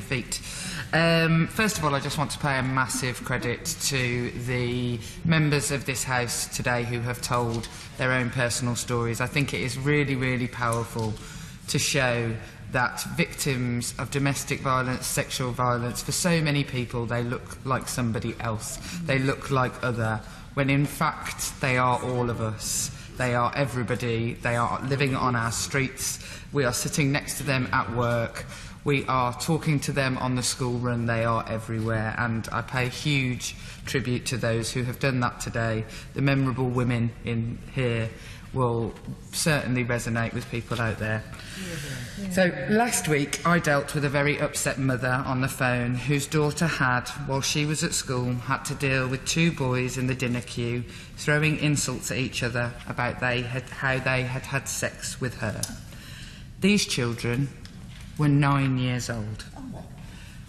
feet. First of all, I just want to pay a massive credit to the members of this House today who have told their own personal stories. I think it is really, really powerful to show that victims of domestic violence, sexual violence, for so many people, they look like somebody else. They look like other, when in fact they are all of us. They are everybody. They are living on our streets. We are sitting next to them at work. We are talking to them on the school run. They are everywhere, and I pay a tribute to those who have done that today. The memorable women in here will certainly resonate with people out there. So last week I dealt with a very upset mother on the phone whose daughter had, while she was at school, had to deal with two boys in the dinner queue throwing insults at each other about how they had had sex with her. These children were 9 years old.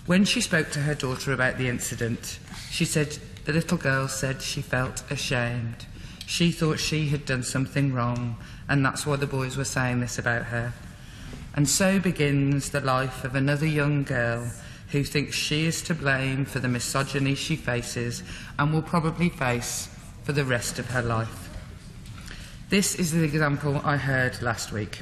When she spoke to her daughter about the incident, she said the little girl said she felt ashamed. She thought she had done something wrong, and that's why the boys were saying this about her. And so begins the life of another young girl who thinks she is to blame for the misogyny she faces and will probably face for the rest of her life. This is the example I heard last week.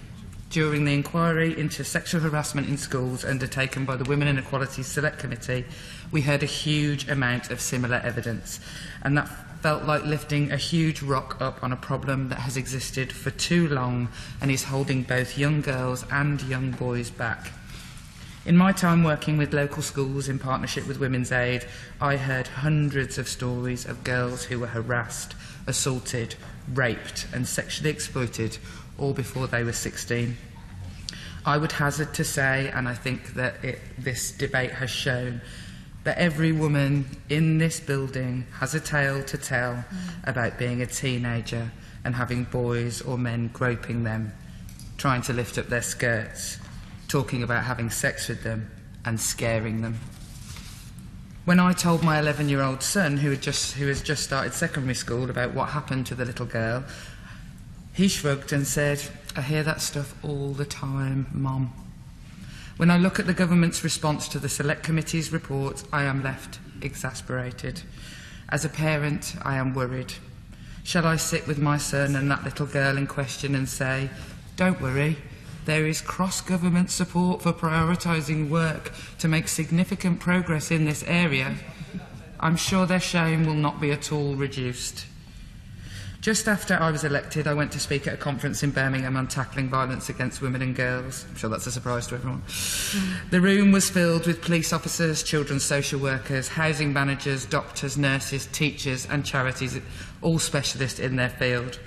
During the inquiry into sexual harassment in schools undertaken by the Women and Equality Select Committee, we heard a huge amount of similar evidence, and that felt like lifting a huge rock up on a problem that has existed for too long and is holding both young girls and young boys back. In my time working with local schools in partnership with Women's Aid, I heard hundreds of stories of girls who were harassed, assaulted, raped and sexually exploited, all before they were 16. I would hazard to say, and I think that this debate has shown, that every woman in this building has a tale to tell about being a teenager and having boys or men groping them, trying to lift up their skirts, talking about having sex with them and scaring them. When I told my 11-year-old son, who has just started secondary school, about what happened to the little girl, he shrugged and said, "I hear that stuff all the time, Mom." When I look at the government's response to the Select Committee's report, I am left exasperated. As a parent, I am worried. Shall I sit with my son and that little girl in question and say, "Don't worry, there is cross-government support for prioritising work to make significant progress in this area"? I'm sure their shame will not be at all reduced. Just after I was elected, I went to speak at a conference in Birmingham on tackling violence against women and girls. I'm sure that's a surprise to everyone. The room was filled with police officers, children's social workers, housing managers, doctors, nurses, teachers and charities, all specialists in their field.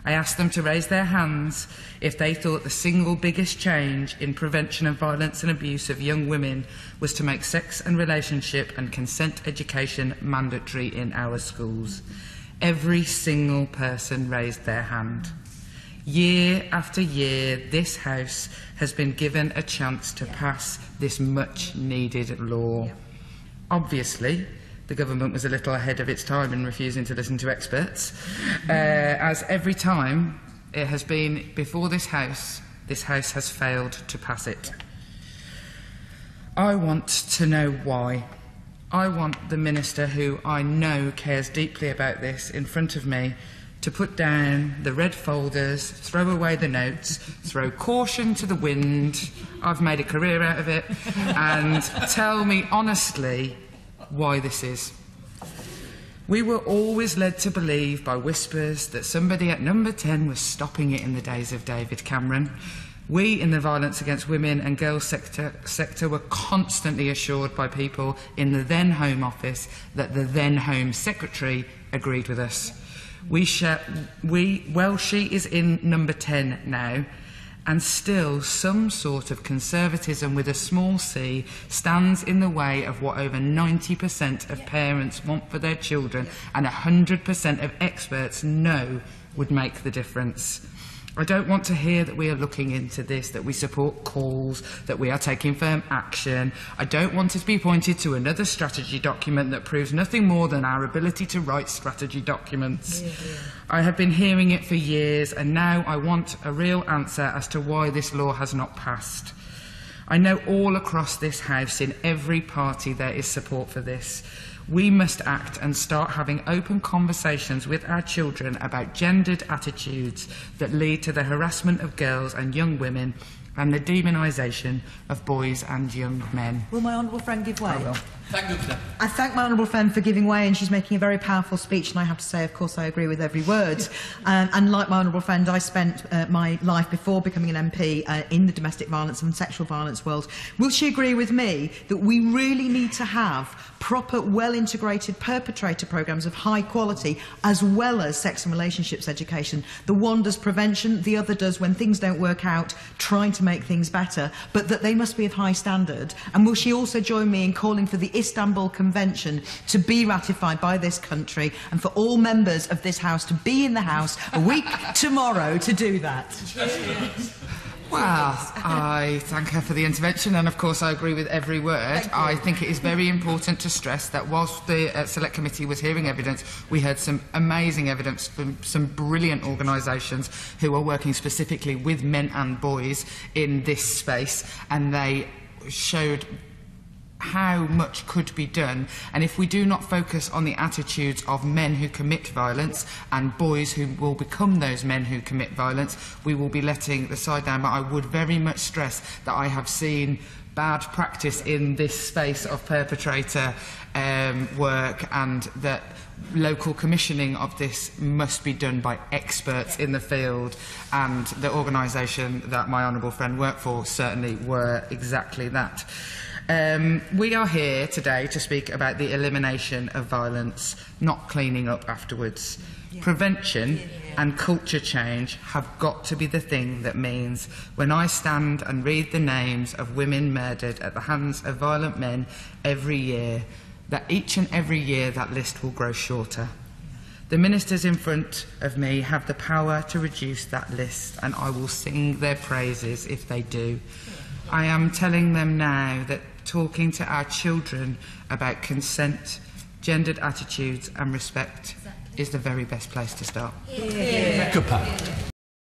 I asked them to raise their hands if they thought the single biggest change in prevention of violence and abuse of young women was to make sex and relationship and consent education mandatory in our schools. Every single person raised their hand. Year after year, this House has been given a chance to pass this much-needed law. Obviously, the government was a little ahead of its time in refusing to listen to experts, as every time it has been before this House has failed to pass it. I want to know why. I want the Minister, who I know cares deeply about this, in front of me to put down the red folders, throw away the notes, throw caution to the wind, I've made a career out of it, and tell me honestly why this is. We were always led to believe by whispers that somebody at number 10 was stopping it in the days of David Cameron. We in the violence against women and girls sector were constantly assured by people in the then Home Office that the then Home Secretary agreed with us. Well, she is in number 10 now, and still some sort of conservatism with a small c stands in the way of what over 90% of parents want for their children and 100% of experts know would make the difference. I don't want to hear that we are looking into this, that we support calls, that we are taking firm action. I don't want it to be pointed to another strategy document that proves nothing more than our ability to write strategy documents. I have been hearing it for years, and now I want a real answer as to why this law has not passed. I know all across this House, in every party, there is support for this. We must act and start having open conversations with our children about gendered attitudes that lead to the harassment of girls and young women and the demonisation of boys and young men. Will my honourable friend give way? I will. Thank you, Claire. I thank my honourable friend for giving way, and she's making a very powerful speech, and I have to say, of course, I agree with every word. And like my honourable friend, I spent my life before becoming an MP in the domestic violence and sexual violence world. Will she agree with me that we really need to have proper, well-integrated perpetrator programmes of high quality, as well as sex and relationships education? The one does prevention, the other does, when things don't work out, trying to make things better, but that they must be of high standard. And will she also join me in calling for the Istanbul Convention to be ratified by this country, and for all members of this House to be in the House a week tomorrow to do that? Well, I thank her for the intervention, and of course I agree with every word. I think it is very important to stress that whilst the Select Committee was hearing evidence, we heard some amazing evidence from some brilliant organisations who are working specifically with men and boys in this space, and they showed how much could be done. And if we do not focus on the attitudes of men who commit violence and boys who will become those men who commit violence, we will be letting the side down. But I would very much stress that I have seen bad practice in this space of perpetrator work, and that local commissioning of this must be done by experts in the field, and the organisation that my honourable friend worked for certainly were exactly that. We are here today to speak about the elimination of violence, not cleaning up afterwards. Prevention and culture change have got to be the thing that means when I stand and read the names of women murdered at the hands of violent men every year, that each and every year that list will grow shorter. The ministers in front of me have the power to reduce that list, and I will sing their praises if they do. I am telling them now that talking to our children about consent, gendered attitudes and respect is the very best place to start. Good.